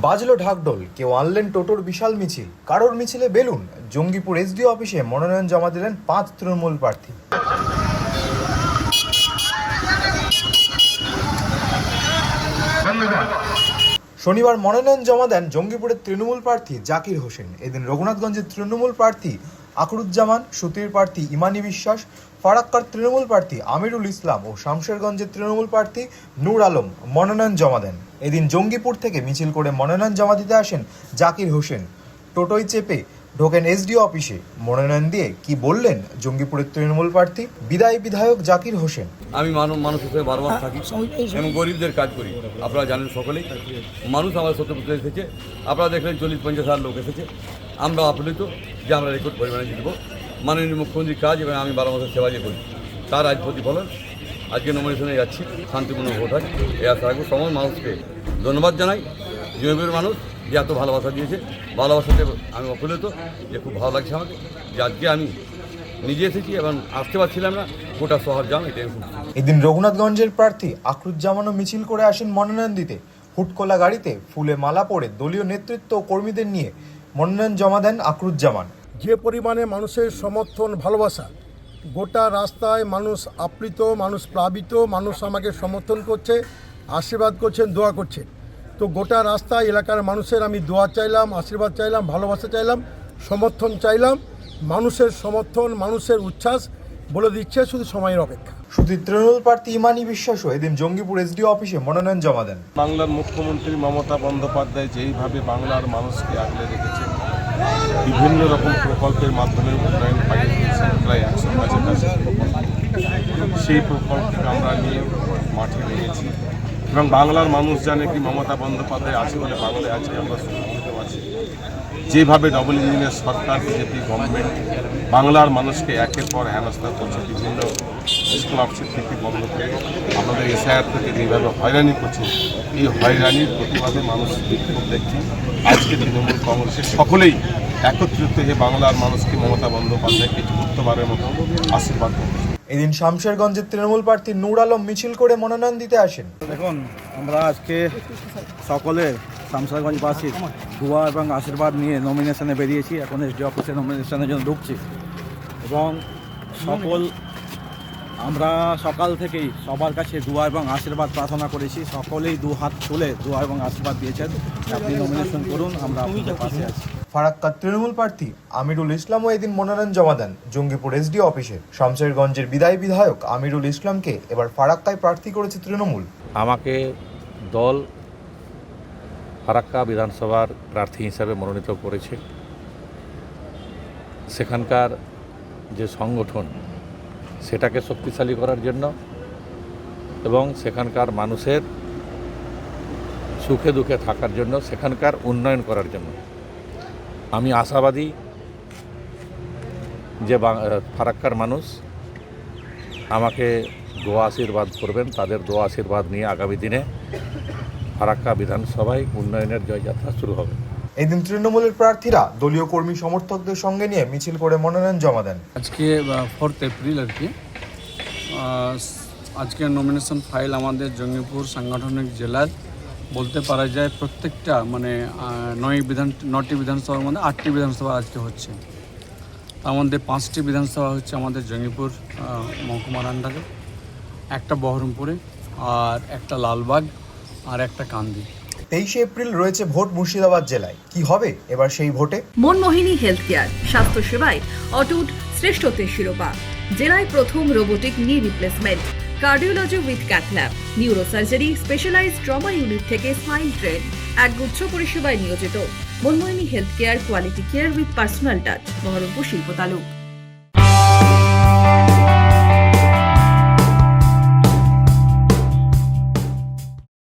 বাজলো ঢাকঢোল, কেউ আনলেন টোটোর বিশাল মিছিল, কারোর মিছিলে বেলুন। জঙ্গিপুর এসডিও অফিসে মনোনয়ন জমা দিলেন 5 তৃণমূল প্রার্থী। শনিবার মনোনয়ন জমা দেন জঙ্গিপুরের তৃণমূল প্রার্থী জাকির হোসেন। এদিন রঘুনাথগঞ্জের তৃণমূল প্রার্থী আকরুজ্জামান, সুতির প্রার্থী ইমানি বিশ্বাস, ফারাক্কার তৃণমূল প্রার্থী আমিরুল ইসলাম ও শামশেরগঞ্জের তৃণমূল প্রার্থী নূর আলম মনোনয়ন জমা দেন। এদিন জঙ্গিপুর থেকে মিছিল করে মনোনয়ন জমা দিতে আসেন জাকির হোসেন। টোটোয় চেপে ঢোকেন এসডিও অফিসে। মনোনয়ন দিয়ে কি বললেন জঙ্গিপুরের তৃণমূল প্রার্থী বিদায়ী বিধায়ক জাকির হোসেন? আমি মানুষ হিসেবে বারবার থাকি এবং গরিবদের কাজ করি। আপনারা জানেন সকলেই, মানুষ আমার সত্যপত্র এসেছে। আপনারা দেখলেন 40-50 হাজার লোক এসেছে। আমরা আপ্লুত যে আমরা রেকর্ড পরিমাণে জিতব। মাননীয় মুখ্যমন্ত্রীর কাজ এবং আমি 12 মাসের সেবা যে করি তার আজ প্রতিফলন। আজকে নমিনেশনে যাচ্ছি, শান্তিপূর্ণ ভোট হয় এই আশা রাখবো। সমস্ত মানুষকে ধন্যবাদ জানাই। জঙ্গিপুরের মানুষ যে এত ভালোবাসা দিয়েছে, ভালোবাসাতে আমি আপ্লুত যে খুব ভালো লাগছে আমাকে যে আজকে আমি নিজে এসেছি এবং আসতে পারছিলাম না, গোটা শহর জাম। এটাই খুব। এদিন রঘুনাথগঞ্জের প্রার্থী আকরুজ্জামানও মিছিল করে আসেন মনোনয়ন দিতে। হুটকোলা গাড়িতে ফুলে মালা পরে দলীয় নেতৃত্ব ও কর্মীদের নিয়ে মনোনয়ন জমা দেন আকরুজ্জামান। যে পরিমাণে মানুষের সমর্থন, ভালোবাসা, গোটা রাস্তায় মানুষ আপ্লুত, মানুষ প্লাবিত, মানুষ আমাকে সমর্থন করছে, আশীর্বাদ করছেন, দোয়া করছেন। তো গোটা রাস্তায় এলাকার মানুষের আমি দোয়া চাইলাম, আশীর্বাদ চাইলাম, ভালোবাসা চাইলাম, সমর্থন চাইলাম। মানুষের সমর্থন, মানুষের উচ্ছ্বাস বলে দিচ্ছে শুধু সময়ের অপেক্ষা। শুধু তৃণমূল প্রার্থী ইমানি বিশ্বাসও এদিন জঙ্গিপুর এসডিও অফিসে মনোনয়ন জমা দেন। বাংলার মুখ্যমন্ত্রী মমতা বন্দ্যোপাধ্যায় যেইভাবে বাংলার মানুষকে আগলে রেখেছেন, বিভিন্ন রকম প্রকল্পের মাধ্যমে উন্নয়ন পাইয়ে দিয়েছেন, প্রায় 100 কাছাকাছি প্রকল্প। সেই প্রকল্পকে আমরা নিয়ে মাঠে নেমেছি এবং বাংলার মানুষ জানে কি মমতা বন্দ্যোপাধ্যায় আছে বলে বাংলায় আজকে আমরা সুরক্ষিত আছি। যেভাবে ডবল ইঞ্জিনের সরকার, বিজেপি গভর্নমেন্ট বাংলার মানুষকে একের পর হেনস্থা করছে, বিভিন্ন স্কলারশিপ থেকে বন্ধ করে আমাদের এসআইআর থেকে যেভাবে হয়রানি করছে, এই হয়রানির প্রতিবাদে মানুষ বিক্ষোভ দেখছি। আজকে তৃণমূল কংগ্রেসের সকলেই একত্রিত হয়ে বাংলার মানুষকে মমতা বন্দ্যোপাধ্যায়কে চতুর্থবারের মতো আশীর্বাদ করছে। এদিন শামশেরগঞ্জের তৃণমূল প্রার্থী নূর আলম মিছিল করে মনোনয়ন দিতে আসেন। দেখুন, আমরা আজকে সকলে শামশেরগঞ্জবাসীর দোয়া এবং আশীর্বাদ নিয়ে নমিনেশনে বেরিয়েছি। এখন এসডিও অফিসে নমিনেশনের জন্য ঢুকছি এবং আমরা সকাল থেকেই সবার কাছে দোয়া এবং আশীর্বাদ প্রার্থনা করেছি। সকলেই দু হাত তুলে দোয়া এবং আশীর্বাদ দিয়েছেন। আপনি নমিনেশন করুন, আমরা আপনাদের পাশে আছি। ফারাক্কার তৃণমূল প্রার্থী আমিরুল ইসলামও এদিন মনোনয়ন জমা দেন জঙ্গিপুর এসডিও অফিসে। শামশেরগঞ্জের বিদায়ী বিধায়ক আমিরুল ইসলামকে এবার ফারাক্কায় প্রার্থী করেছে তৃণমূল। আমাকে দল ফারাক্কা বিধানসভার প্রার্থী হিসাবে মনোনীত করেছে। সেখানকার যে সংগঠন সেটাকে শক্তিশালী করার জন্য এবং সেখানকার মানুষের সুখে দুঃখে থাকার জন্য, সেখানকার উন্নয়ন করার জন্য আমি আশাবাদী যে ফারাক্কার মানুষ আমাকে দোয়া আশীর্বাদ করবেন। তাদের দোয়া আশীর্বাদ নিয়ে আগামী দিনে ফারাক্কা বিধানসভায় উন্নয়নের জয়যাত্রা শুরু হবে। এদিন তৃণমূলের প্রার্থীরা দলীয় কর্মী সমর্থকদের সঙ্গে নিয়ে মিছিল করে মনোনয়ন জমা দেন। আজকে 4 এপ্রিল আর কি, আজকে নমিনেশন ফাইল আমাদের জঙ্গিপুর সাংগঠনিক জেলার বলতে পারা যায় প্রত্যেকটা 9টি বিধানসভার মধ্যে 8টি বিধানসভা আজকে হচ্ছে। তার মধ্যে 5টি বিধানসভা হচ্ছে আমাদের জঙ্গিপুর মহকুমার আন্ডারে, একটা বহরমপুরে, আর একটা লালবাগ, আর একটা কান্দি। 23 এপ্রিল রয়েছে ভোট মুর্শিদাবাদ জেলায়। কি হবে এবার সেই ভোটে? মনমোহিনী হেলথ কেয়ার, স্বাস্থ্য সেবায় অটুট শ্রেষ্ঠত্বের শিরোপা। জেলায় প্রথম robotic knee replacement, cardiology with cath lab, neurosurgery, specialized trauma unit থেকে স্মাইল ট্রেন, একগুচ্ছ পরিষেবায় নিয়োজিত। Manmohini health care, quality care with personal touch, Baharampur শিল্প তালুক।